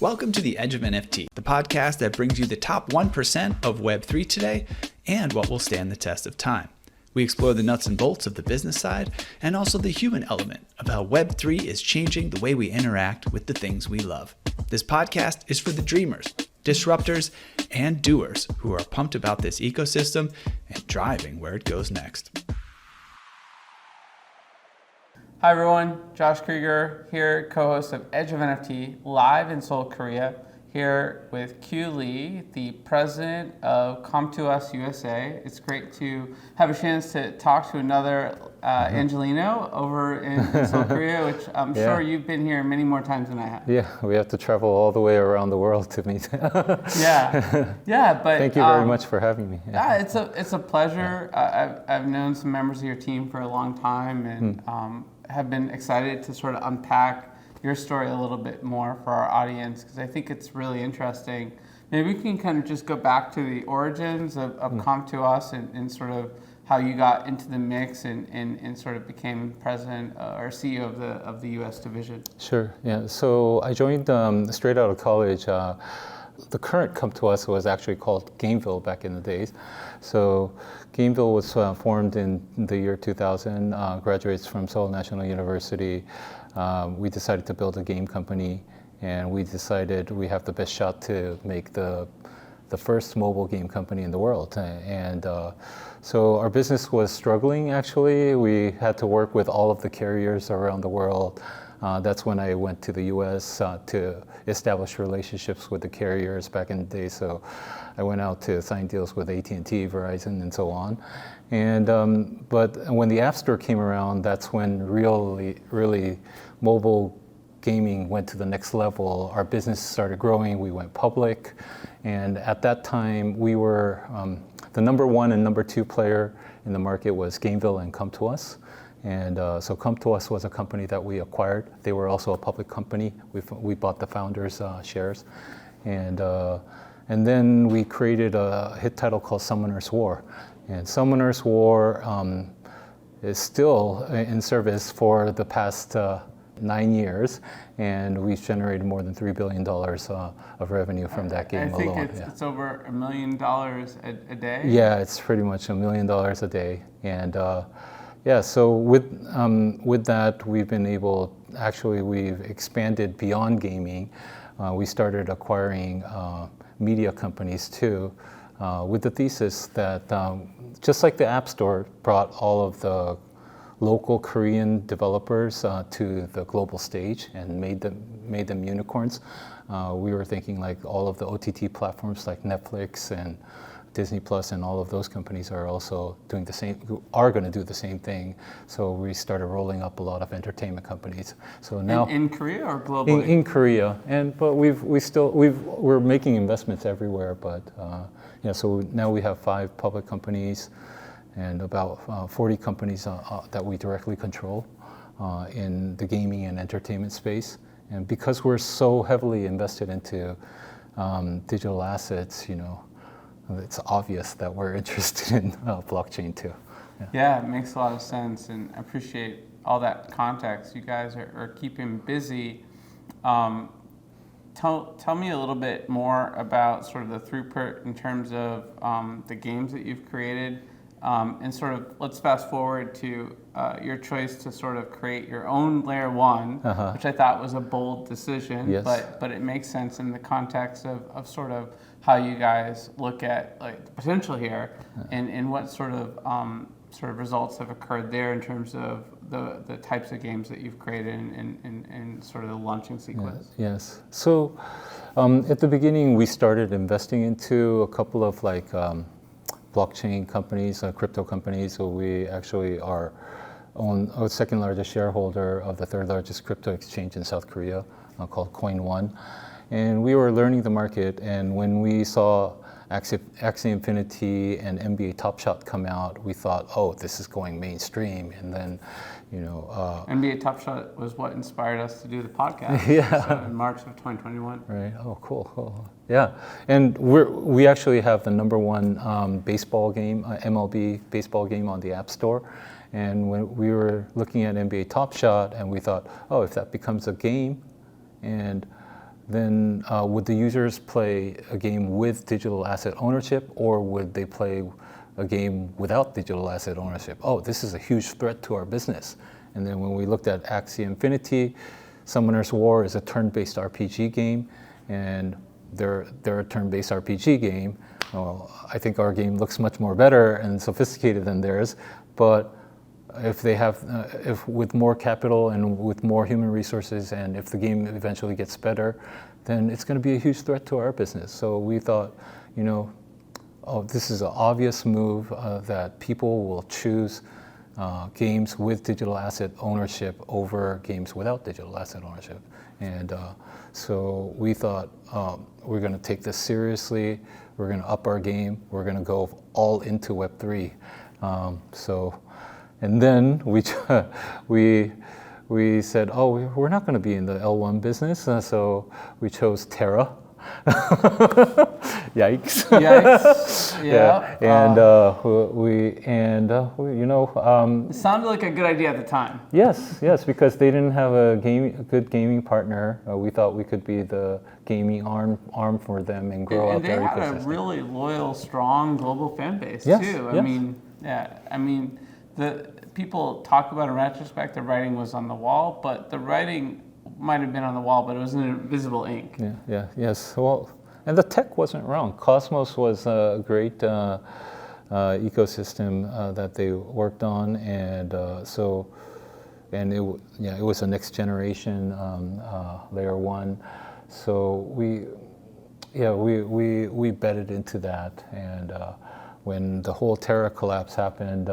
Welcome to the Edge of NFT, the podcast that brings you the top 1% of Web3 today and what will stand the test of time. We explore the nuts and bolts of the business side and also the human element of how Web3 is changing the way we interact with the things we love. This podcast is for the dreamers, disruptors, and doers who are pumped about this ecosystem and driving where it goes next. Hi everyone, Josh Krieger here, co-host of Edge of NFT, live in Seoul, Korea, here with Kyu Lee, the president of Com2uS USA. It's great to have a chance to talk to another Angelino over in Seoul, Korea, which I'm sure you've been here many more times than I have. Yeah, we have to travel all the way around the world to meet. But thank you very much for having me. It's a pleasure. I've known some members of your team for a long time, and have been excited to sort of unpack your story a little bit more for our audience, because I think it's really interesting. Maybe we can kind of just go back to the origins of Com2uS and sort of how you got into the mix and sort of became president or CEO of the US division. Sure, yeah. So I joined straight out of college. The current Com2uS was actually called Gameville back in the days. So Gameville was formed in the year 2000, graduates from Seoul National University. We decided to build a game company, and we decided we have the best shot to make the first mobile game company in the world. And so our business was struggling, actually. We had to work with all of the carriers around the world. That's when I went to the US to establish relationships with the carriers back in the day. So I went out to sign deals with AT&T, Verizon, and so on. And but when the App Store came around, that's when really mobile gaming went to the next level. Our business started growing. We went public, and at that time we were the number one and number two player in the market was Gameville and Com2uS. And so Com2uS was a company that we acquired. They were also a public company. We bought the founders' shares. And then we created a hit title called Summoner's War. And Summoner's War is still in service for the past 9 years. And we've generated more than $3 billion of revenue from that game alone. I think it's over $1 million a day? Yeah, it's pretty much $1 million a day. And so with that, we've been able, actually we've expanded beyond gaming. We started acquiring media companies too, with the thesis that just like the App Store brought all of the local Korean developers to the global stage and made them unicorns, we were thinking like all of the OTT platforms like Netflix and Disney Plus and all of those companies are also doing the same, are going to do the same thing. So we started rolling up a lot of entertainment companies. So now in Korea or globally? In Korea, but we're making investments everywhere. But so now we have 5 public companies and about 40 companies that we directly control in the gaming and entertainment space. And because we're so heavily invested into digital assets, it's obvious that we're interested in blockchain too. Yeah, it makes a lot of sense, and I appreciate all that context. You guys are keeping busy. Tell me a little bit more about sort of the throughput in terms of the games that you've created, and sort of let's fast forward to your choice to sort of create your own layer 1, which I thought was a bold decision, yes. but it makes sense in the context of sort of how you guys look at like the potential here, and what sort of results have occurred there in terms of the types of games that you've created and sort of the launching sequence. Yes. So at the beginning, we started investing into a couple of like blockchain companies, crypto companies. So we actually are our second largest shareholder of the third largest crypto exchange in South Korea called Coin1. And we were learning the market, and when we saw Axie Infinity and NBA Top Shot come out, we thought, oh, this is going mainstream. And then, NBA Top Shot was what inspired us to do the podcast. So in March of 2021. Right. Oh, cool. Yeah. And we actually have the number one baseball game, MLB baseball game on the App Store. And when we were looking at NBA Top Shot, and we thought, oh, if that becomes a game, and then would the users play a game with digital asset ownership, or would they play a game without digital asset ownership? Oh, this is a huge threat to our business. And then when we looked at Axie Infinity, Summoner's War is a turn-based RPG game, and they're a turn-based RPG game. Well, I think our game looks much more better and sophisticated than theirs, but if they have, if with more capital and with more human resources, and if the game eventually gets better, then it's going to be a huge threat to our business. So we thought, you know, oh, this is an obvious move that people will choose games with digital asset ownership over games without digital asset ownership. And so we thought we're going to take this seriously. We're going to up our game. We're going to go all into Web3. And then we said, oh, we're not going to be in the L1 business. So we chose Terra. Yikes. Yikes. Yeah. You know. It sounded like a good idea at the time. Yes, because they didn't have a good gaming partner. We thought we could be the gaming arm for them and grow out their ecosystem. And they had a really loyal, strong global fan base too. I mean, the people talk about in retrospect the writing was on the wall, but the writing might have been on the wall, but it was in invisible ink. Yes. Well, and the tech wasn't wrong. Cosmos was a great ecosystem that they worked on, and it was a next generation layer 1. So we betted into that, and when the whole Terra collapse happened,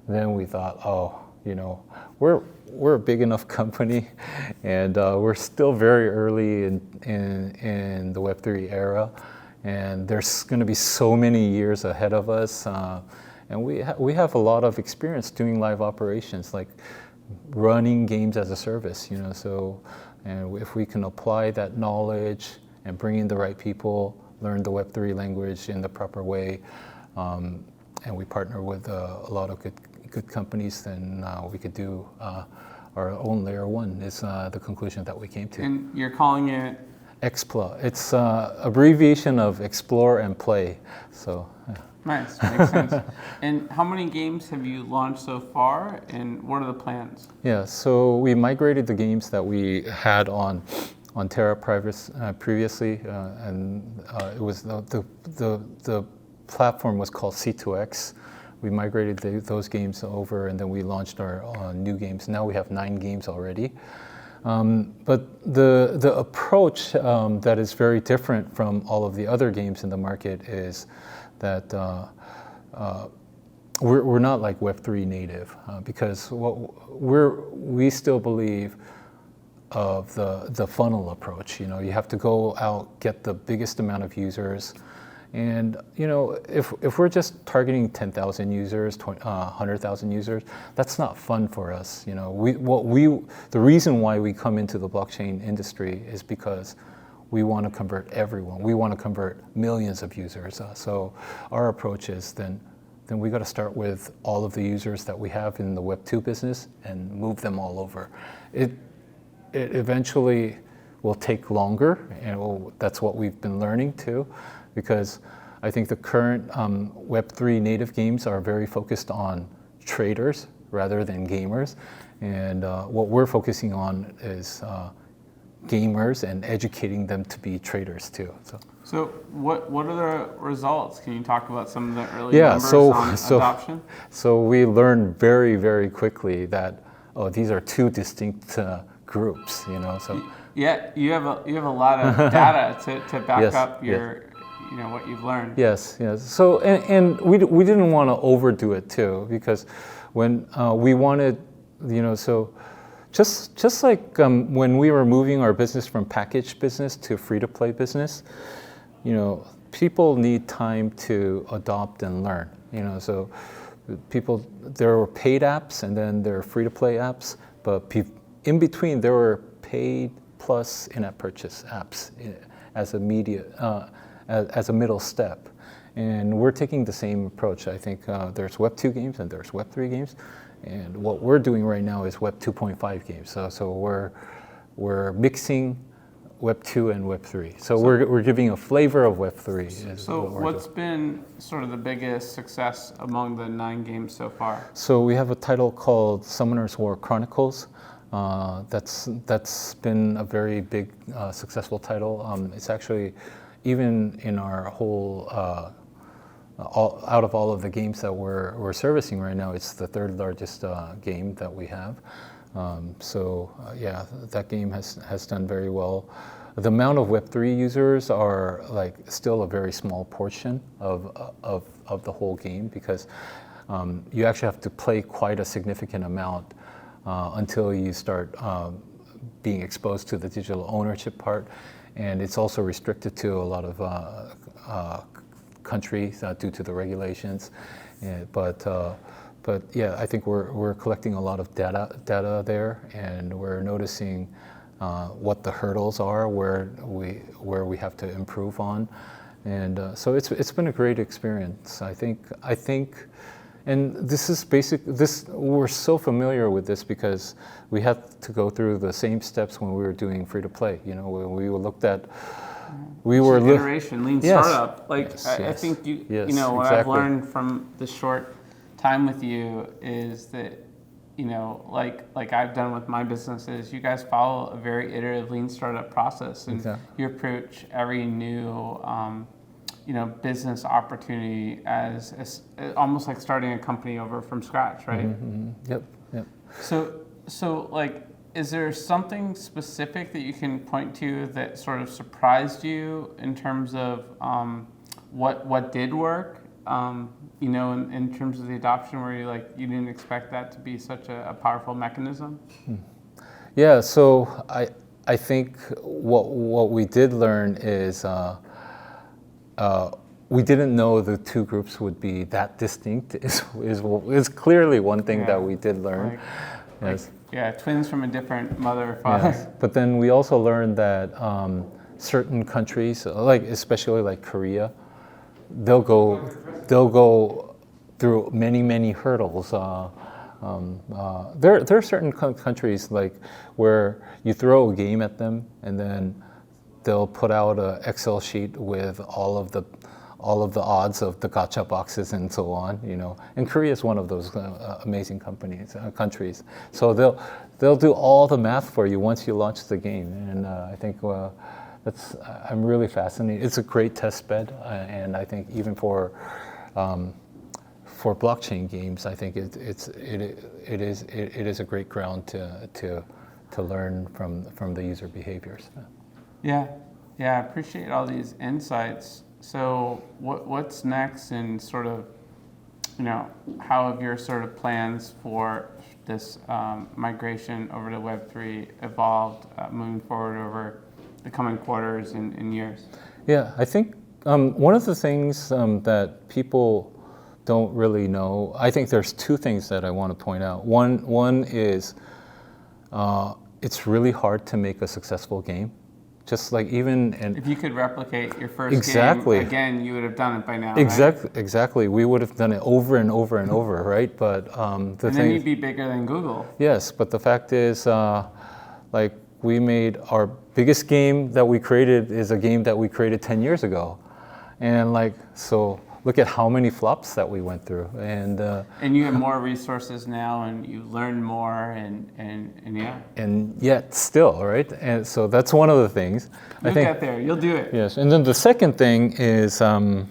then we thought, oh, you know, we're a big enough company, and we're still very early in the Web3 era, and there's going to be so many years ahead of us, and we have a lot of experience doing live operations, like running games as a service, you know. So, and if we can apply that knowledge and bring in the right people, learn the Web3 language in the proper way, and we partner with a lot of good companies, then we could do our own layer 1 is the conclusion that we came to. And you're calling it? Expla. It's abbreviation of explore and play. So. Nice, makes sense. And how many games have you launched so far, and what are the plans? Yeah, so we migrated the games that we had on Terra previously, and it was the platform was called C2X. We migrated those games over, and then we launched our new games. Now we have 9 games already. But the approach that is very different from all of the other games in the market is that we're not like Web3 native, because we still believe of the funnel approach. You know, you have to go out, get the biggest amount of users. And you know, if we're just targeting 10,000 users, 100,000 users, that's not fun for us. You know, the reason why we come into the blockchain industry is because we want to convert everyone. We want to convert millions of users. So our approach is then we got to start with all of the users that we have in the Web2 business and move them all over. It eventually will take longer, and that's what we've been learning too. Because I think the current Web3 native games are very focused on traders rather than gamers. And what we're focusing on is gamers and educating them to be traders too. So what are the results? Can you talk about some of the early numbers on adoption? So we learned very, very quickly that, oh, these are 2 distinct groups, you know. So yeah, you have a lot of data to back up your you know, what you've learned. Yes. So and we didn't want to overdo it too, because when we wanted, you know, so just like when we were moving our business from package business to free-to-play business, you know, people need time to adopt and learn. You know, so there were paid apps and then there are free-to-play apps, but in between there were paid plus in-app purchase apps as a middle step. And we're taking the same approach. I think there's Web 2 games and there's Web 3 games. And what we're doing right now is Web 2.5 games. So we're mixing Web 2 and Web 3. So we're giving a flavor of Web 3. So what's been sort of the biggest success among the 9 games so far? So we have a title called Summoner's War Chronicles. That's been a very big, successful title. It's actually, even in our whole, out of all of the games that we're servicing right now, it's the 3rd largest game that we have. Yeah, that game has done very well. The amount of Web3 users are like still a very small portion of the whole game, because you actually have to play quite a significant amount until you start being exposed to the digital ownership part. And it's also restricted to a lot of countries due to the regulations. But yeah, I think we're collecting a lot of data there, and we're noticing what the hurdles are, where we have to improve on, and so it's been a great experience. I think, and this is we're so familiar with this because we had to go through the same steps when we were doing free to play. You know, when we looked at. Iteration, lean yes. startup. Like yes, I yes. think you yes, know what exactly. I've learned from the short time with you is that, you know, like I've done with my businesses, you guys follow a very iterative lean startup process, and exactly. you approach every new you know, business opportunity as almost like starting a company over from scratch, right? Mm-hmm. Yep. So like, is there something specific that you can point to that sort of surprised you in terms of what did work? You know, in terms of the adoption, where you didn't expect that to be such a powerful mechanism? Yeah, so I think what we did learn is we didn't know the two groups would be that distinct. Is clearly one thing that we did learn. Yes. Yeah, twins from a different mother or father. Yes. But then we also learned that certain countries, like especially like Korea, they'll go through many hurdles. There are certain countries like where you throw a game at them and then they'll put out an Excel sheet with all of the odds of the gacha boxes and so on. You know, and Korea is one of those amazing countries. So they'll do all the math for you once you launch the game, and I think. I'm really fascinated. It's a great test bed, and I think even for blockchain games, I think it is a great ground to learn from the user behaviors. Yeah, I appreciate all these insights. So what's next, and sort of, you know, how have your sort of plans for this migration over to Web3 evolved moving forward over the coming quarters and years? Yeah, I think one of the things that people don't really know, I think there's two things that I want to point out. One is it's really hard to make a successful game. Just like if you could replicate your first game again, you would have done it by now. Exactly. We would have done it over and over and over, right? But then you'd be bigger than Google. Yes, but the fact is, like, we made our biggest game that we created is a game that we created 10 years ago. And like, so look at how many flops that we went through. And you have more resources now, and you learn more, and yeah. And yet still, right? And so that's one of the things. You'll get there, you'll do it. Yes, and then the second thing is how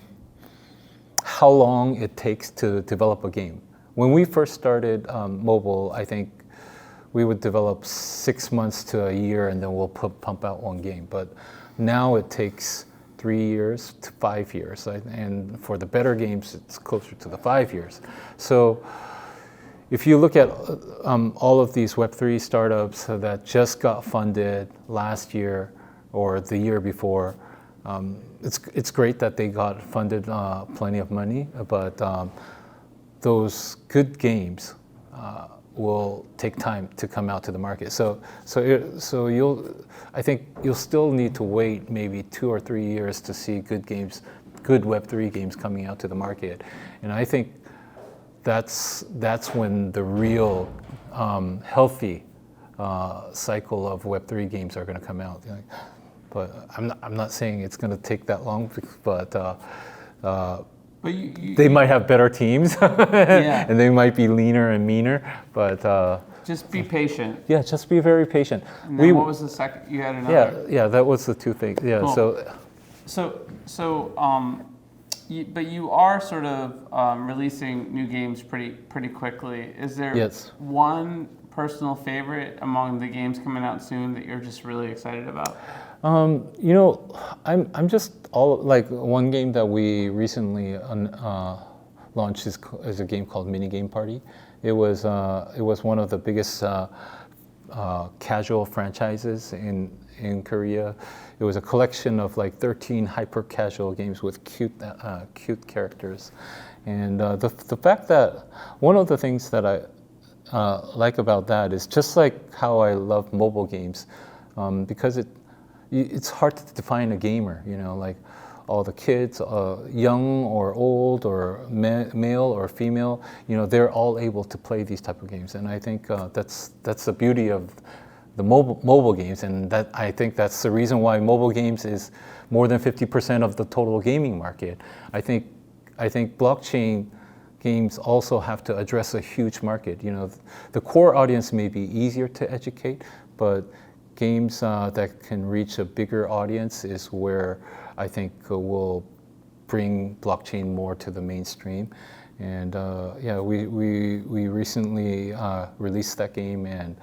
long it takes to develop a game. When we first started mobile, I think we would develop 6 months to a year, and then we'll pump out one game. But now it takes 3 years to 5 years, and for the better games, it's closer to the 5 years. So if you look at all of these Web3 startups that just got funded last year or the year before, it's great that they got funded plenty of money, but those good games will take time to come out to the market. So I think you'll still need to wait maybe 2 or 3 years to see good Web3 games coming out to the market. And I think that's when the real healthy cycle of Web3 games are going to come out. but I'm not saying it's going to take that long, but But they might have better teams, Yeah. and they might be leaner and meaner, but just be patient. yeah, just be very patient. And then what was the second? You had another. Yeah, that was the two things. Yeah, Cool. But you are sort of releasing new games pretty quickly. Is there Yes. one personal favorite among the games coming out soon that you're just really excited about? You know, I'm just all like one game that we recently launched is a game called MiniGame Party. It was one of the biggest casual franchises in Korea. It was a collection of like 13 hyper casual games with cute characters, and the fact that one of the things that I like about that is just like how I love mobile games, because it's hard to define a gamer, you know, like all the kids, young or old or male or female, you know, they're all able to play these type of games. And I think that's the beauty of the mobile games, and that I think that's the reason why mobile games is more than 50% of the total gaming market. I think blockchain games also have to address a huge market. You know, the core audience may be easier to educate, but games that can reach a bigger audience is where I think will bring blockchain more to the mainstream. And yeah, we recently released that game, and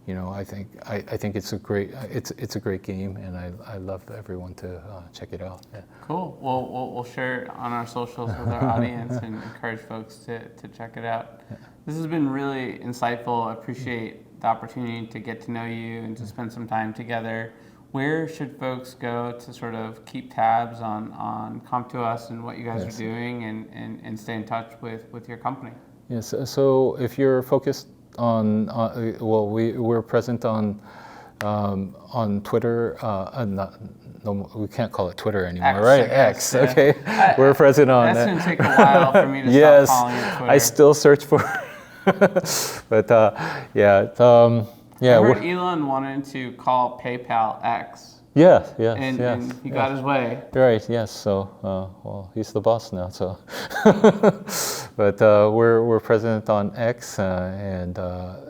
you know, I think it's a great game, and I love everyone to check it out. Yeah. Cool. We'll share it on our socials with our audience and encourage folks to check it out. Yeah. This has been really insightful. I appreciate the opportunity to get to know you and to spend some time together. Where should folks go to sort of keep tabs on Com2uS and what you guys are doing and stay in touch with your company? Yes. So if you're focused on well, we're present on Twitter. No, we can't call it Twitter anymore, X, right? I guess, X. yeah. Okay. We're present on. That's going to take a while for me to yes, stop calling it Twitter. I still search for. But yeah. Yeah. I heard Elon wanted to call PayPal X. Yes. And he got his way. Right. Yes. So, well, he's the boss now. So, but we're present on X, and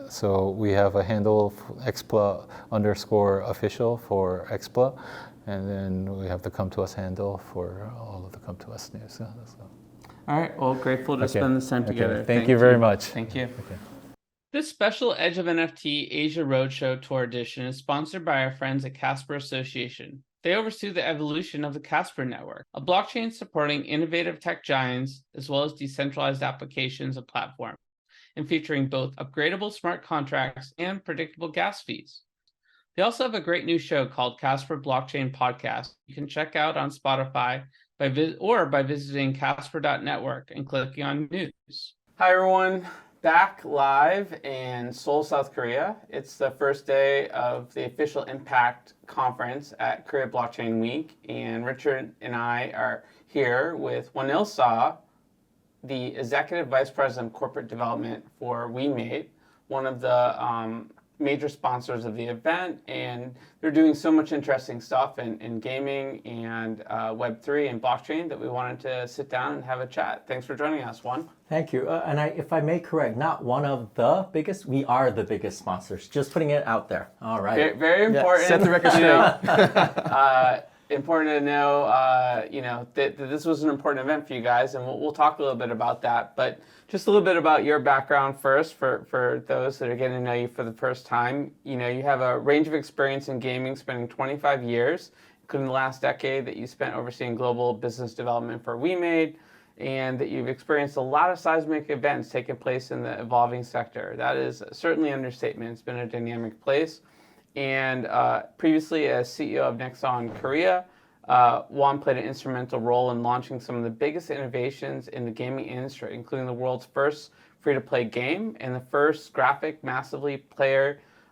so we have a handle _official for Expla, and then we have the Com2uS handle for all of the Com2uS news. So. All right. Well, grateful to spend this time together. Thank you very much. Thank you. Okay. This special Edge of NFT Asia Roadshow Tour Edition is sponsored by our friends at Casper Association. They oversee the evolution of the Casper Network, a blockchain supporting innovative tech giants as well as decentralized applications and platforms, and featuring both upgradable smart contracts and predictable gas fees. They also have a great new show called Casper Blockchain Podcast. You can check out on Spotify by visiting casper.network and clicking on news. Hi, everyone. Back live in Seoul, South Korea. It's the first day of the official Impact Conference at Korea Blockchain Week, and Richard and I are here with Won Suh, the Executive Vice President of Corporate Development for WeMade, one of the major sponsors of the event, and they're doing so much interesting stuff in gaming and Web3 and blockchain that we wanted to sit down and have a chat. Thanks for joining us, Won. Thank you. And if I may correct, not one of the biggest, we are the biggest sponsors. Just putting it out there. All right. Very important. Yeah, set the record straight. Important to know, that this was an important event for you guys, and we'll talk a little bit about that. But just a little bit about your background first for those that are getting to know you for the first time. You know, you have a range of experience in gaming, spending 25 years, including the last decade that you spent overseeing global business development for WeMade, and that you've experienced a lot of seismic events taking place in the evolving sector. That is certainly an understatement. It's been a dynamic place. And previously as CEO of Nexon Korea, Won played an instrumental role in launching some of the biggest innovations in the gaming industry, including the world's first free-to-play game and the first graphic, massively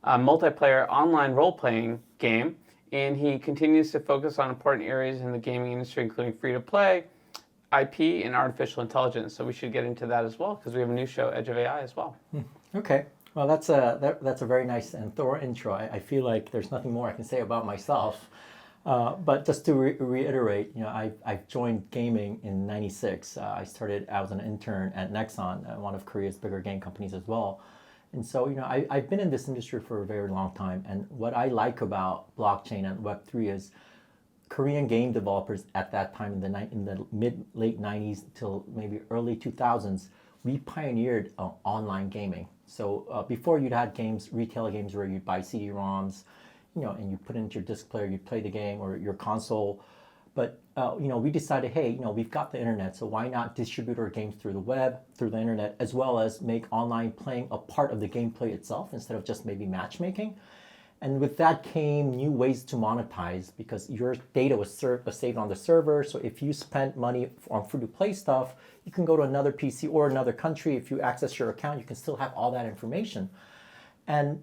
multiplayer online role-playing game. And he continues to focus on important areas in the gaming industry, including free-to-play, IP, and artificial intelligence. So we should get into that as well, because we have a new show, Edge of AI, as well. Okay. Well, that's a very nice and thorough intro. I feel like there's nothing more I can say about myself. But just to reiterate, I've joined gaming in '96. I was an intern at Nexon, one of Korea's bigger game companies as well. And so, I've been in this industry for a very long time. And what I like about blockchain and Web3 is Korean game developers at that time in the late '90s till maybe early 2000s, we pioneered online gaming. So before you'd had retail games where you'd buy CD-ROMs, and you put it into your disc player, you play the game or your console. But we decided, hey, we've got the internet, so why not distribute our games through the web, through the internet, as well as make online playing a part of the gameplay itself instead of just maybe matchmaking. And with that came new ways to monetize because your data was saved on the server. So if you spent money on free-to-play stuff, you can go to another PC or another country. If you access your account, you can still have all that information. And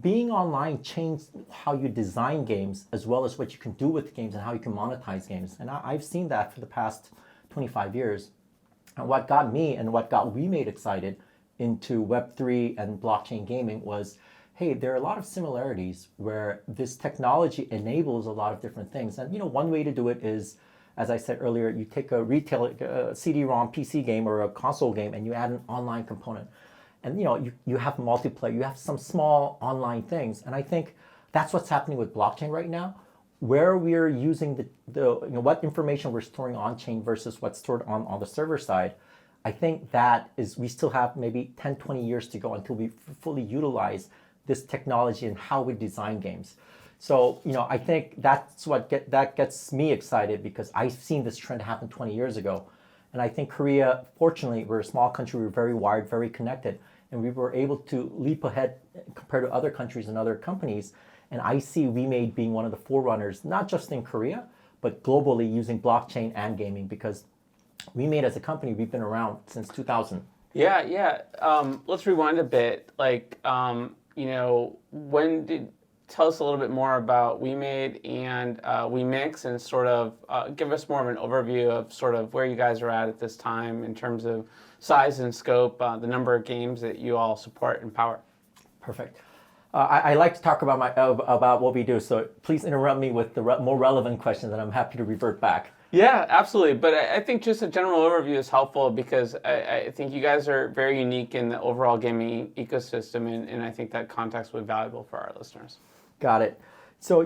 being online changed how you design games as well as what you can do with games and how you can monetize games. And I've seen that for the past 25 years. And what got me and what got WeMade excited into Web3 and blockchain gaming was, hey, there are a lot of similarities where this technology enables a lot of different things. And one way to do it is, as I said earlier, you take a retail CD-ROM PC game or a console game and you add an online component. And you have multiplayer, you have some small online things. And I think that's what's happening with blockchain right now, where we're using what information we're storing on chain versus what's stored on the server side. I think that is, we still have maybe 10, 20 years to go until we fully utilize this technology and how we design games. So, I think that's that gets me excited because I've seen this trend happen 20 years ago. And I think Korea, fortunately, we're a small country, we're very wired, very connected, and we were able to leap ahead compared to other countries and other companies. And I see WeMade being one of the forerunners, not just in Korea, but globally using blockchain and gaming because WeMade as a company, we've been around since 2000. Yeah. Let's rewind a bit. Tell us a little bit more about WeMade and WeMix and sort of give us more of an overview of sort of where you guys are at this time in terms of size and scope, the number of games that you all support and power. Perfect. I like to talk about what we do, so please interrupt me with the more relevant questions and I'm happy to revert back. Yeah, absolutely. But I think just a general overview is helpful because I think you guys are very unique in the overall gaming ecosystem, and I think that context would be valuable for our listeners. Got it. So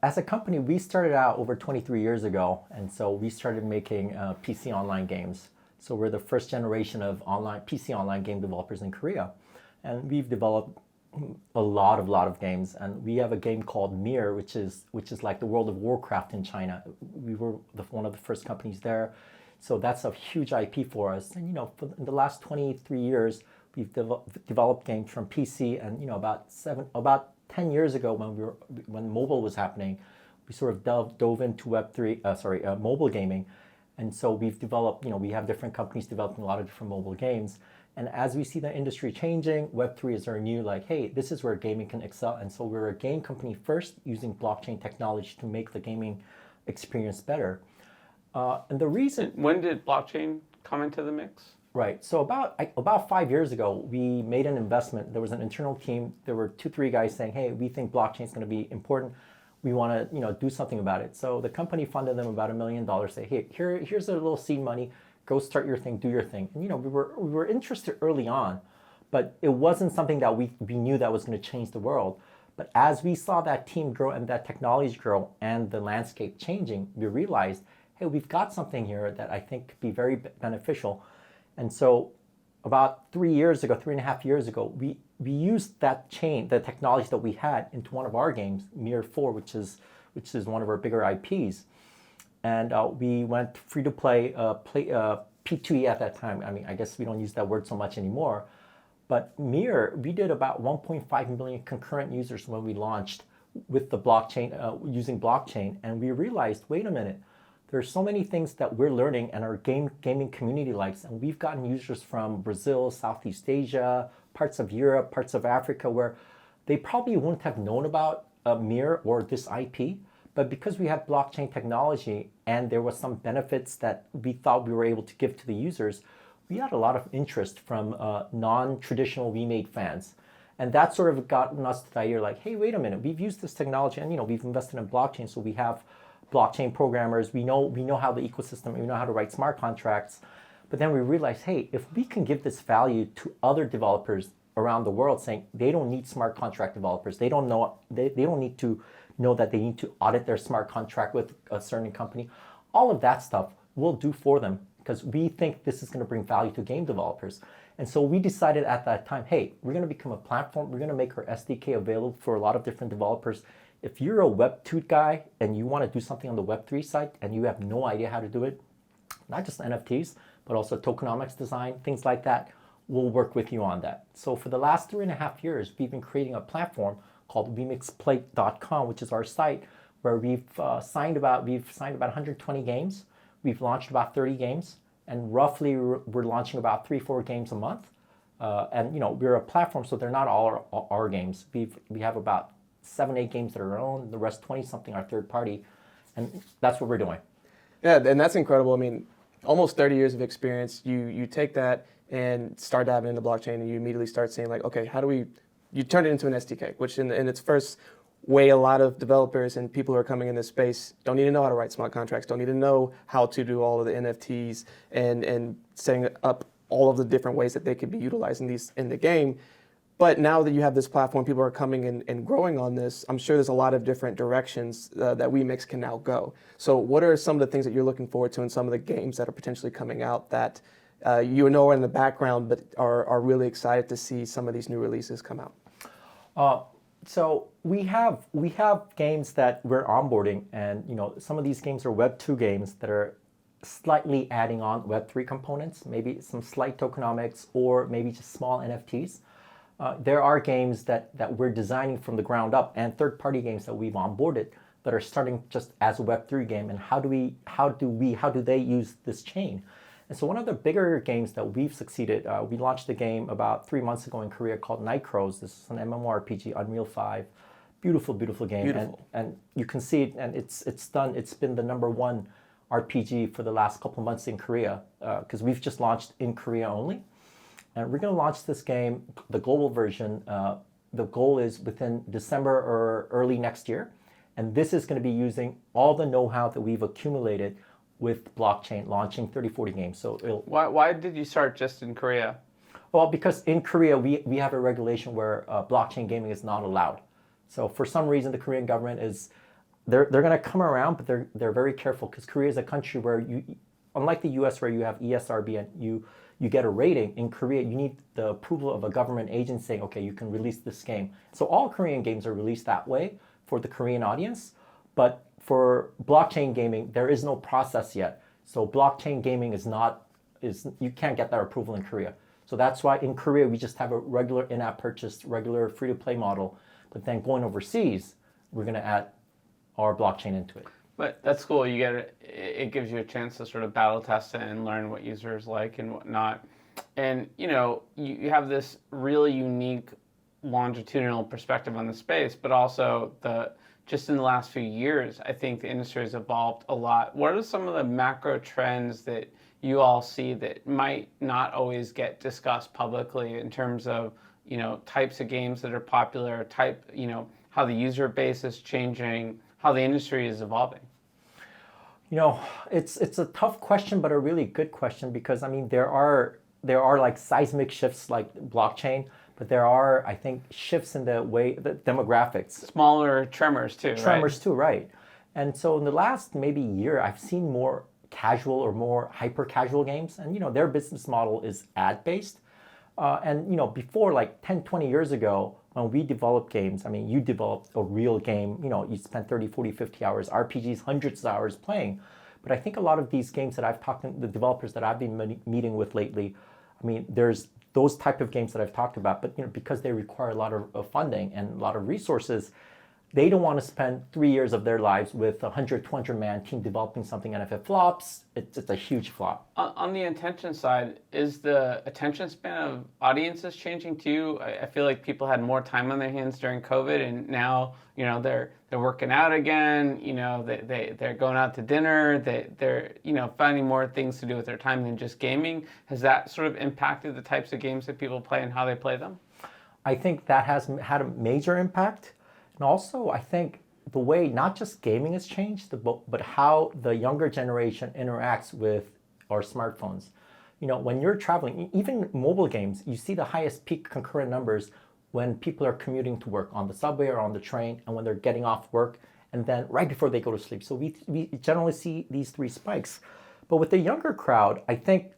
as a company, we started out over 23 years ago, and so we started making PC online games. So we're the first generation of PC online game developers in Korea, and we've developed a lot of games. And we have a game called Mir, which is like the World of Warcraft in China. We were one of the first companies there, so that's a huge IP for us. And in the last 23 years, we've developed games from PC, and about 10 years ago when mobile was happening, we sort of dove into mobile gaming. And so we've developed, we have different companies developing a lot of different mobile games. And as we see the industry changing, Web3 is our new, hey, this is where gaming can excel. And so we're a game company first using blockchain technology to make the gaming experience better. And the reason... When did blockchain come into the mix? Right. So about 5 years ago, we made an investment. There was an internal team. There were 2-3 guys saying, "Hey, we think blockchain is going to be important. We want to, do something about it." So the company funded them about $1 million. Say, "Hey, here's a little seed money. Go start your thing. Do your thing." And we were interested early on, but it wasn't something that we knew that was going to change the world. But as we saw that team grow and that technology grow and the landscape changing, we realized, hey, we've got something here that I think could be very beneficial. And so about 3.5 years ago, we used that the technology that we had into one of our games, Mir 4, which is one of our bigger IPs. And we went free to play P2E at that time. I mean, I guess we don't use that word so much anymore. But Mir, we did about 1.5 million concurrent users when we launched with the blockchain, using blockchain. And we realized, wait a minute, there's so many things that we're learning and our gaming community likes. And we've gotten users from Brazil, Southeast Asia, parts of Europe, parts of Africa, where they probably wouldn't have known about Mir or this IP. But because we had blockchain technology and there was some benefits that we thought we were able to give to the users, we had a lot of interest from non-traditional WeMade fans. And that sort of gotten us to the idea hey, wait a minute, we've used this technology and we've invested in blockchain, so we have blockchain programmers. We know how the ecosystem. We know how to write smart contracts. But then we realized, hey, if we can give this value to other developers around the world, saying they don't need smart contract developers, they don't need to know that they need to audit their smart contract with a certain company. All of that stuff we'll do for them because we think this is going to bring value to game developers. And so we decided at that time, hey, we're going to become a platform. We're going to make our SDK available for a lot of different developers. If you're a Web 2 guy and you want to do something on the Web 3 side and you have no idea how to do it, not just NFTs, but also tokenomics design, things like that, we'll work with you on that. So for the last 3.5 years, we've been creating a platform called WeMixPlay.com, which is our site where we've signed about 120 games. We've launched about 30 games, and roughly we're launching about 3-4 games a month. And we're a platform, so they're not all our games. We have about 7-8 games that are our own. The rest 20-something are third party, and that's what we're doing. Yeah, and that's incredible. I mean, almost 30 years of experience. You take that and start diving into blockchain, and you immediately start saying like, okay, how do we? You turn it into an SDK, which in its first way, a lot of developers and people who are coming in this space don't need to know how to write smart contracts, don't need to know how to do all of the NFTs and setting up all of the different ways that they could be utilizing these in the game. But now that you have this platform, people are coming and growing on this, I'm sure there's a lot of different directions that WeMix can now go. So what are some of the things that you're looking forward to in some of the games that are potentially coming out that you know are in the background but are really excited to see some of these new releases come out? So we have games that we're onboarding, and some of these games are Web 2 games that are slightly adding on Web 3 components, maybe some slight tokenomics or maybe just small NFTs. There are games that we're designing from the ground up and third-party games that we've onboarded that are starting just as a Web3 game, and how do they use this chain? And so one of the bigger games that we've succeeded, we launched a game about 3 months ago in Korea called Night Crows. This is an MMORPG, Unreal 5. Beautiful, beautiful game. Beautiful. And you can see it, and it's been the #1 RPG for the last couple months in Korea, because we've just launched in Korea only. And we're going to launch this game, the global version. The goal is within December or early next year. And this is going to be using all the know-how that we've accumulated with blockchain, launching 30-40 games. So Why did you start just in Korea? Well, because in Korea, we have a regulation where blockchain gaming is not allowed. So for some reason, the Korean government they're going to come around, but they're very careful, because Korea is a country where unlike the US where you have ESRB and you get a rating, in Korea you need the approval of a government agency saying, okay, you can release this game. So all Korean games are released that way for the Korean audience, but for blockchain gaming, there is no process yet. So blockchain gaming you can't get that approval in Korea. So that's why in Korea we just have a regular in-app purchase, regular free-to-play model. But then going overseas, we're going to add our blockchain into it. But that's cool. It gives you a chance to sort of battle test it and learn what users like and whatnot. And you have this really unique longitudinal perspective on the space, but also just in the last few years, I think the industry has evolved a lot. What are some of the macro trends that you all see that might not always get discussed publicly in terms of types of games that are popular, how the user base is changing, how the industry is evolving? It's a tough question, but a really good question, because there are like seismic shifts like blockchain, but there are, I think, shifts in the demographics. Smaller tremors too, right? And so in the last maybe year, I've seen more casual or more hyper casual games, and their business model is ad based. And before, like 10, 20 years ago, when we developed games, you developed a real game, you spent 30, 40, 50 hours, RPGs, hundreds of hours playing. But I think a lot of these games that I've talked to, the developers that I've been meeting with lately, there's those type of games that I've talked about, but because they require a lot of funding and a lot of resources, they don't want to spend 3 years of their lives with a 100, 200-man team developing something, and if it flops, it's a huge flop. On the attention side, is the attention span of audiences changing too? I feel like people had more time on their hands during COVID, and now they're working out again. They're going out to dinner. They're finding more things to do with their time than just gaming. Has that sort of impacted the types of games that people play and how they play them? I think that has had a major impact. And also, I think the way not just gaming has changed, but how the younger generation interacts with our smartphones. When you're traveling, even mobile games, you see the highest peak concurrent numbers when people are commuting to work on the subway or on the train, and when they're getting off work, and then right before they go to sleep. So we generally see these three spikes. But with the younger crowd, I think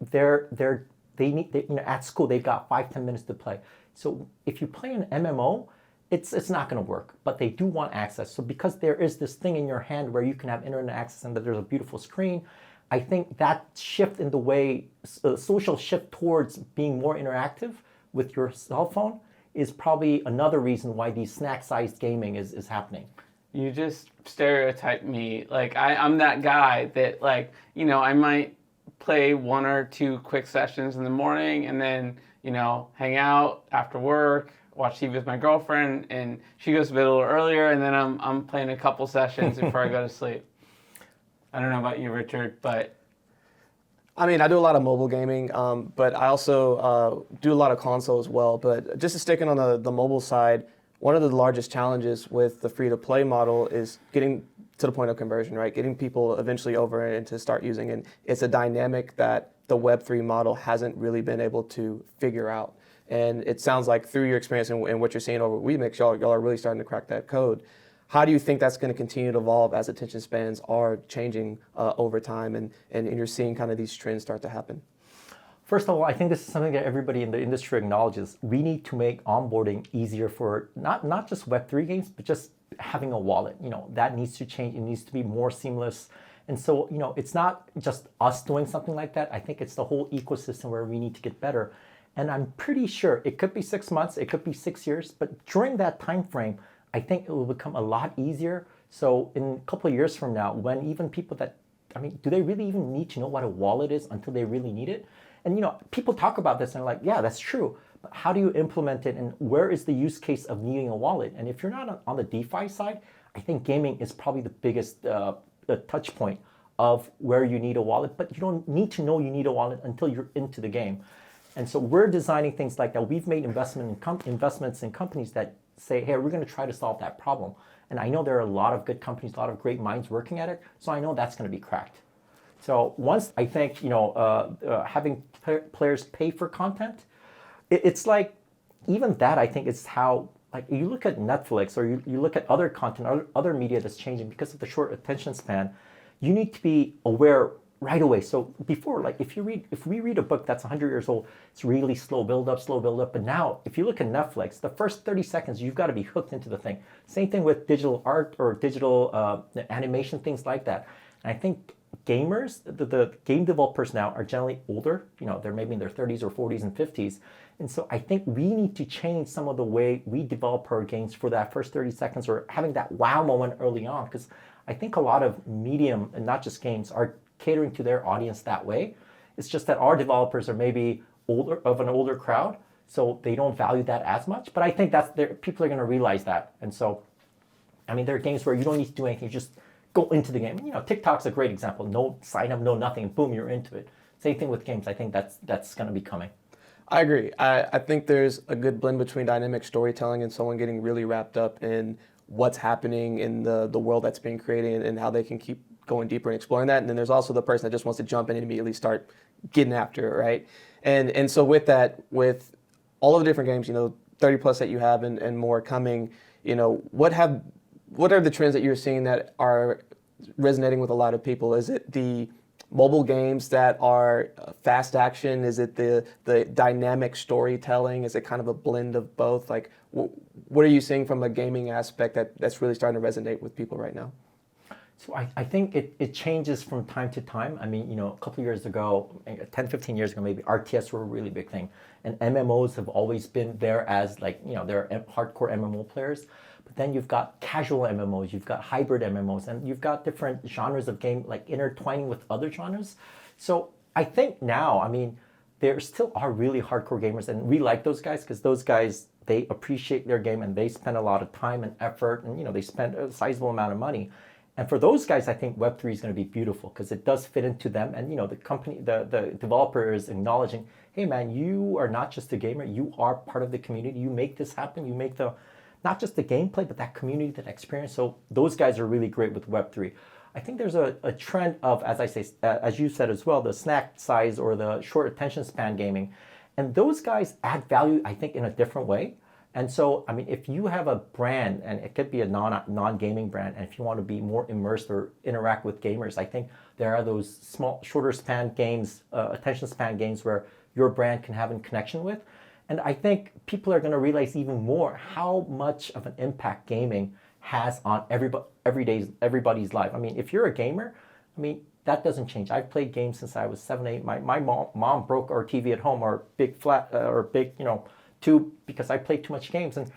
at school they've got 5-10 minutes to play. So if you play an MMO, it's not going to work, but they do want access. So because there is this thing in your hand where you can have internet access and that there's a beautiful screen, I think that shift in the way, social shift towards being more interactive with your cell phone is probably another reason why these snack-sized gaming is happening. You just stereotype me. Like, I'm that guy that, like, I might play 1 or 2 quick sessions in the morning and then, hang out after work, watch TV with my girlfriend, and she goes to bed a little earlier, and then I'm playing a couple sessions before I go to sleep. I don't know about you, Richard, but... I mean, I do a lot of mobile gaming, but I also do a lot of console as well. But just to stick in on the mobile side, one of the largest challenges with the free-to-play model is getting to the point of conversion, right? Getting people eventually over and to start using it. It's a dynamic that the Web3 model hasn't really been able to figure out. And it sounds like through your experience and what you're seeing over at WeMix, y'all are really starting to crack that code. How do you think that's going to continue to evolve as attention spans are changing over time and you're seeing kind of these trends start to happen? First of all, I think this is something that everybody in the industry acknowledges. We need to make onboarding easier for not just Web3 games, but just having a wallet. That needs to change. It needs to be more seamless. And so, it's not just us doing something like that. I think it's the whole ecosystem where we need to get better. And I'm pretty sure it could be 6 months, it could be 6 years, but during that time frame, I think it will become a lot easier. So in a couple of years from now, when even people do they really even need to know what a wallet is until they really need it? And people talk about this and they're like, yeah, that's true. But how do you implement it, and where is the use case of needing a wallet? And if you're not on the DeFi side, I think gaming is probably the biggest touch point of where you need a wallet, but you don't need to know you need a wallet until you're into the game. And so we're designing things like that. We've made investments in companies that say, hey, we're going to try to solve that problem. And I know there are a lot of good companies, a lot of great minds working at it, so I know that's going to be cracked. So once I think, having players pay for content, it's like, even that I think is how, like, you look at Netflix or you look at other content, other media that's changing because of the short attention span, you need to be aware right away. So before, like, if we read a book that's 100 years old, it's really slow build up. But now, if you look at Netflix, the first 30 seconds, you've got to be hooked into the thing. Same thing with digital art or digital animation, things like that. And I think gamers, the game developers now are generally older. They're maybe in their 30s or 40s and 50s. And so I think we need to change some of the way we develop our games for that first 30 seconds or having that wow moment early on. Because I think a lot of medium, and not just games, are catering to their audience that way. It's just that our developers are maybe of an older crowd, so they don't value that as much. But I think people are going to realize that. And so, there are games where you don't need to do anything, you just go into the game. TikTok's a great example. No sign up, no nothing, boom, you're into it. Same thing with games. I think that's going to be coming. I agree. I think there's a good blend between dynamic storytelling and someone getting really wrapped up in what's happening in the world that's being created and how they can keep going deeper and exploring that. And then there's also the person that just wants to jump in and immediately start getting after it, right? And so with that, with all of the different games, 30 plus that you have and more coming, what are the trends that you're seeing that are resonating with a lot of people? Is it the mobile games that are fast action? Is it the dynamic storytelling? Is it kind of a blend of both? Like, what are you seeing from a gaming aspect that's really starting to resonate with people right now? So I think it changes from time to time. A couple of years ago, 10, 15 years ago, maybe RTS were a really big thing. And MMOs have always been there as they're hardcore MMO players. But then you've got casual MMOs, you've got hybrid MMOs, and you've got different genres of game, like intertwining with other genres. So I think now, there still are really hardcore gamers, and we like those guys because those guys, they appreciate their game and they spend a lot of time and effort, and they spend a sizable amount of money. And for those guys, I think Web3 is going to be beautiful because it does fit into them. And the company, the developer is acknowledging, hey man, you are not just a gamer, you are part of the community. You make this happen. You make the not just the gameplay, but that community, that experience. So those guys are really great with Web3. I think there's a trend of, as you said as well, the snack size or the short attention span gaming. And those guys add value, I think, in a different way. And so, I mean, if you have a brand, and it could be a non-gaming brand, and if you want to be more immersed or interact with gamers, I think there are those small, shorter span games, attention span games where your brand can have a connection with. And I think people are going to realize even more how much of an impact gaming has on everybody's life. I mean, if you're a gamer, I mean, that doesn't change. I've played games since I was 7, 8. My mom broke our TV at home, our big flat, or big, tube, because I played too much games. And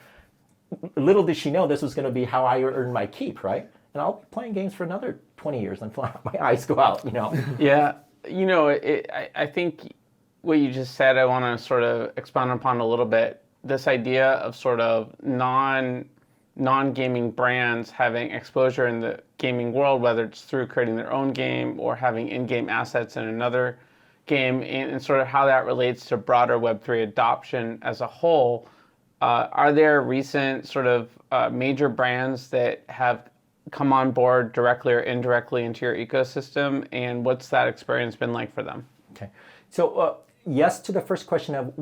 little did she know this was going to be how I earn my keep, right? And I'll be playing games for another 20 years until my eyes go out, Yeah, I think what you just said, I want to sort of expound upon a little bit. This idea of sort of non-gaming brands having exposure in the gaming world, whether it's through creating their own game or having in-game assets in another game, and sort of how that relates to broader Web3 adoption as a whole. Are there recent sort of major brands that have come on board directly or indirectly into your ecosystem, and what's that experience been like for them? Okay, so yes to the first question of,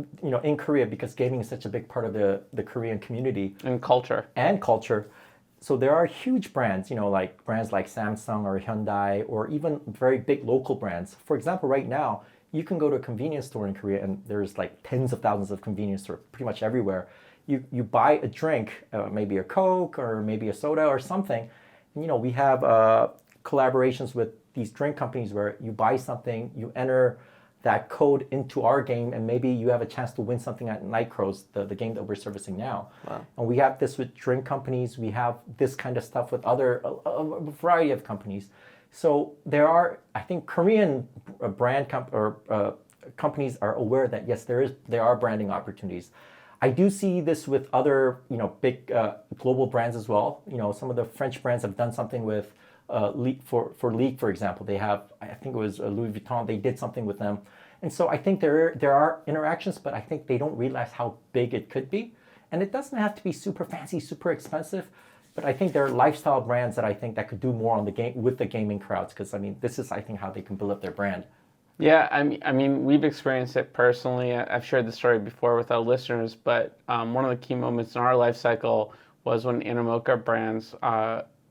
in Korea, because gaming is such a big part of the Korean community. And culture. So there are huge brands, like brands like Samsung or Hyundai, or even very big local brands. For example, right now, you can go to a convenience store in Korea, and there's like tens of thousands of convenience stores pretty much everywhere. You buy a drink, maybe a Coke or maybe a soda or something. And, we have collaborations with these drink companies where you buy something, you enter that code into our game, and maybe you have a chance to win something at Nightcrows, the game that we're servicing now. Wow. And we have this with drink companies. We have this kind of stuff with a variety of companies. So there are, I think, Korean companies are aware that yes, there are branding opportunities. I do see this with other, big global brands as well. Some of the French brands have done something with for League, for example. They have, I think it was Louis Vuitton. They did something with them, and so I think there are interactions, but I think they don't realize how big it could be. And it doesn't have to be super fancy, super expensive. But I think there are lifestyle brands that I think that could do more on the game with the gaming crowds, because this is, I think, how they can build up their brand. Yeah, I mean, we've experienced it personally. I've shared the story before with our listeners, but one of the key moments in our life cycle was when Animoca brands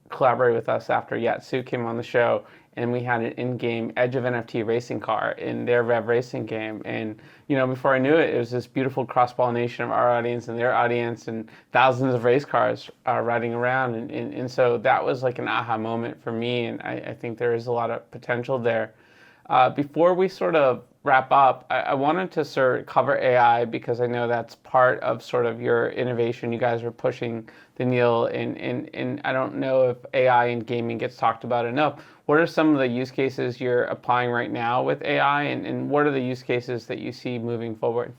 collaborated with us after Yatsu came on the show, and we had an in-game Edge of NFT racing car in their Rev Racing game. And, before I knew it, it was this beautiful cross-pollination of our audience and their audience, and thousands of race cars riding around. And so that was like an aha moment for me, and I think there is a lot of potential there. Before we sort of wrap up, I wanted to sort of cover AI, because I know that's part of sort of your innovation. You guys are pushing the needle, and I don't know if AI in gaming gets talked about enough. What are some of the use cases you're applying right now with AI, and what are the use cases that you see moving forward?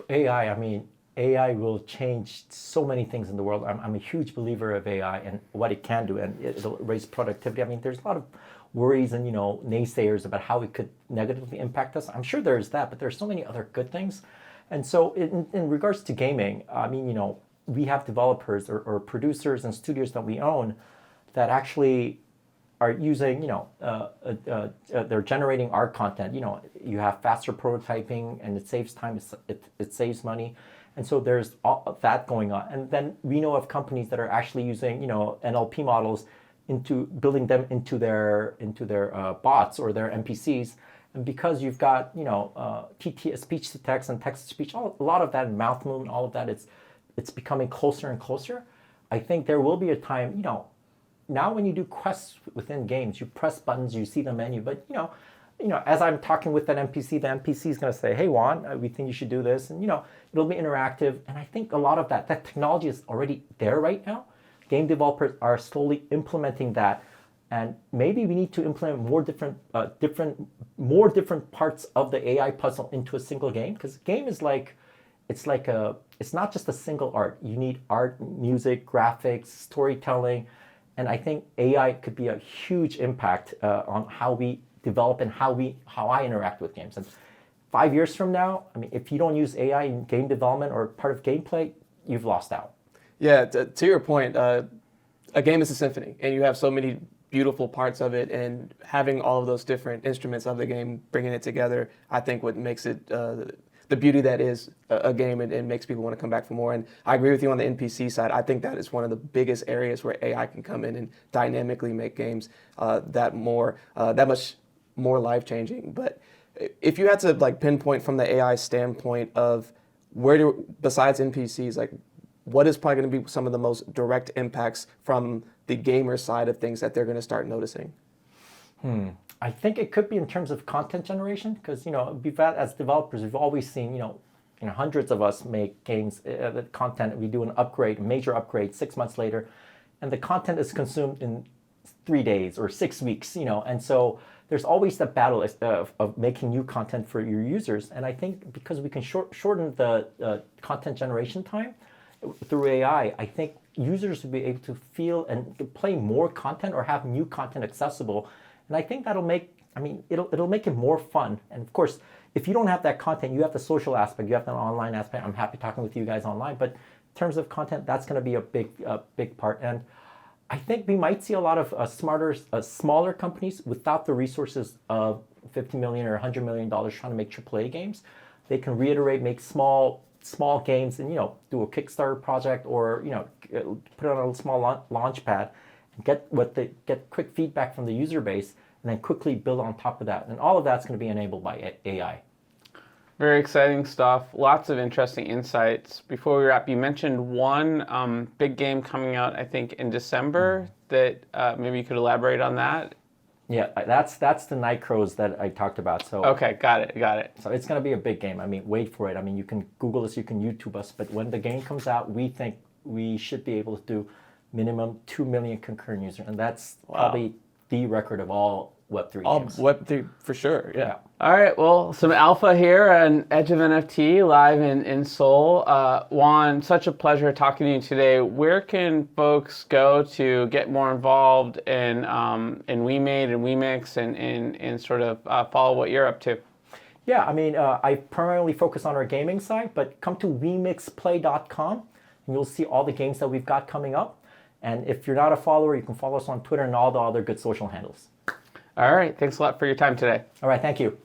AI, AI will change so many things in the world. I'm a huge believer of AI and what it can do, and it'll raise productivity. There's a lot of worries and naysayers about how it could negatively impact us. I'm sure there's that, but there's so many other good things. And so in regards to gaming, we have developers or producers and studios that we own that actually are using, they're generating art content. You have faster prototyping, and it saves time, it saves money. And so there's all of that going on. And then we know of companies that are actually using, NLP models into building them into their bots or their NPCs. And because you've got, speech to text and text to speech, a lot of that mouth movement, all of that, it's becoming closer and closer. I think there will be a time, now when you do quests within games, you press buttons, you see the menu, but as I'm talking with that NPC, the NPC is going to say, "Hey, Won, we think you should do this," and it'll be interactive. And I think a lot of that technology is already there right now. Game developers are slowly implementing that, and maybe we need to implement more different parts of the AI puzzle into a single game, because game is it's not just a single art. You need art, music, graphics, storytelling. And I think AI could be a huge impact on how we develop and how I interact with games. And 5 years from now, if you don't use AI in game development or part of gameplay, you've lost out. Yeah, to your point, a game is a symphony, and you have so many beautiful parts of it, and having all of those different instruments of the game, bringing it together, I think what makes it the beauty that is a game, and makes people want to come back for more. And I agree with you on the NPC side. I think that is one of the biggest areas where AI can come in and dynamically make games that much more life-changing. But if you had to like pinpoint from the AI standpoint of besides NPCs, like what is probably going to be some of the most direct impacts from the gamer side of things that they're going to start noticing? I think it could be in terms of content generation, because as developers, we've always seen hundreds of us make games, the content. We do an upgrade, a major upgrade, 6 months later, and the content is consumed in 3 days or 6 weeks. And so there's always the battle of making new content for your users. And I think because we can shorten the content generation time through AI, I think users will be able to feel and play more content or have new content accessible. And I think that'll make, it'll make it more fun. And of course, if you don't have that content, you have the social aspect, you have the online aspect. I'm happy talking with you guys online, but in terms of content, that's going to be a big part. And I think we might see a lot of smaller companies without the resources of $50 million or $100 million trying to make AAA games. They can make small games and do a Kickstarter project, or put it on a small launch pad and get quick feedback from the user base, and then quickly build on top of that. And all of that's going to be enabled by AI. Very exciting stuff. Lots of interesting insights. Before we wrap, you mentioned one big game coming out, I think, in December, that maybe you could elaborate on that. Yeah, that's the Night Crows that I talked about. So okay, got it. So it's going to be a big game. Wait for it. You can Google us, you can YouTube us, but when the game comes out, we think we should be able to do minimum 2 million concurrent users, and that's probably the record of all Web3 games. Web3 for sure, yeah. All right, well, some alpha here on Edge of NFT live in Seoul. Won, such a pleasure talking to you today. Where can folks go to get more involved in WeMade and WeMix and sort of follow what you're up to? Yeah, I primarily focus on our gaming side, but come to WeMixPlay.com and you'll see all the games that we've got coming up. And if you're not a follower, you can follow us on Twitter and all the other good social handles. All right, thanks a lot for your time today. All right, thank you.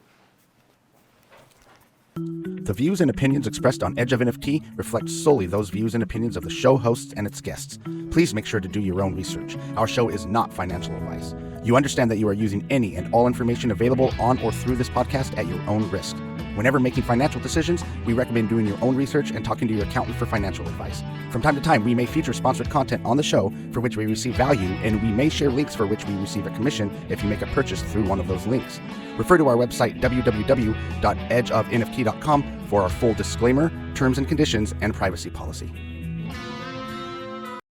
The views and opinions expressed on Edge of NFT reflect solely those views and opinions of the show hosts and its guests. Please make sure to do your own research. Our show is not financial advice. You understand that you are using any and all information available on or through this podcast at your own risk. Whenever making financial decisions, we recommend doing your own research and talking to your accountant for financial advice. From time to time, we may feature sponsored content on the show for which we receive value, and we may share links for which we receive a commission if you make a purchase through one of those links. Refer to our website, www.edgeofnft.com, for our full disclaimer, terms and conditions, and privacy policy.